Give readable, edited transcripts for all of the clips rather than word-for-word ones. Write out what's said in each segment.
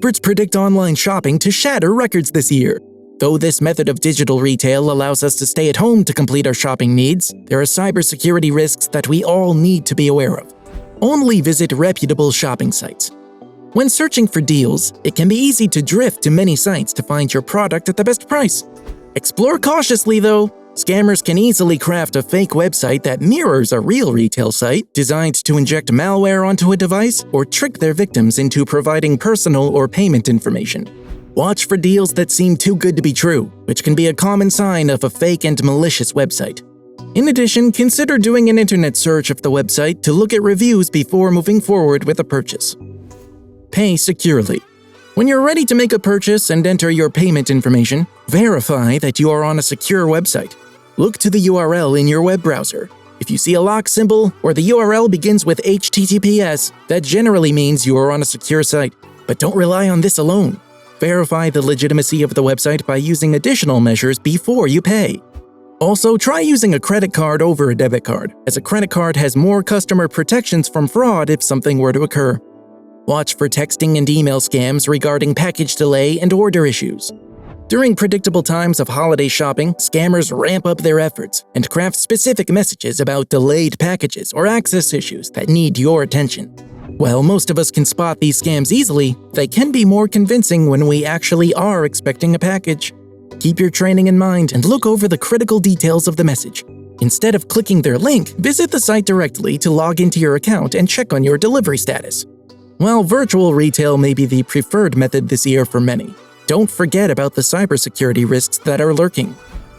experts predict online shopping to shatter records this year. Though this method of digital retail allows us to stay at home to complete our shopping needs, there are cybersecurity risks that we all need to be aware of. Only visit reputable shopping sites. When searching for deals, it can be easy to drift to many sites to find your product at the best price. Explore cautiously though. Scammers can easily craft a fake website that mirrors a real retail site designed to inject malware onto a device or trick their victims into providing personal or payment information. Watch for deals that seem too good to be true, which can be a common sign of a fake and malicious website. In addition, consider doing an internet search of the website to look at reviews before moving forward with a purchase. Pay securely. When you're ready to make a purchase and enter your payment information, verify that you are on a secure website. Look to the URL in your web browser. If you see a lock symbol or the URL begins with HTTPS, that generally means you are on a secure site. But don't rely on this alone. Verify the legitimacy of the website by using additional measures before you pay. Also, try using a credit card over a debit card, as a credit card has more customer protections from fraud if something were to occur. Watch for texting and email scams regarding package delay and order issues. During predictable times of holiday shopping, scammers ramp up their efforts and craft specific messages about delayed packages or access issues that need your attention. While most of us can spot these scams easily, they can be more convincing when we actually are expecting a package. Keep your training in mind and look over the critical details of the message. Instead of clicking their link, visit the site directly to log into your account and check on your delivery status. While virtual retail may be the preferred method this year for many, don't forget about the cybersecurity risks that are lurking.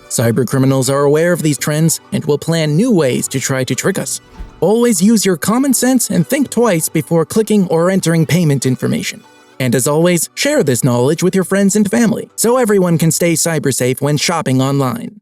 Cybercriminals are aware of these trends and will plan new ways to try to trick us. Always use your common sense and think twice before clicking or entering payment information. And as always, share this knowledge with your friends and family so everyone can stay cyber safe when shopping online.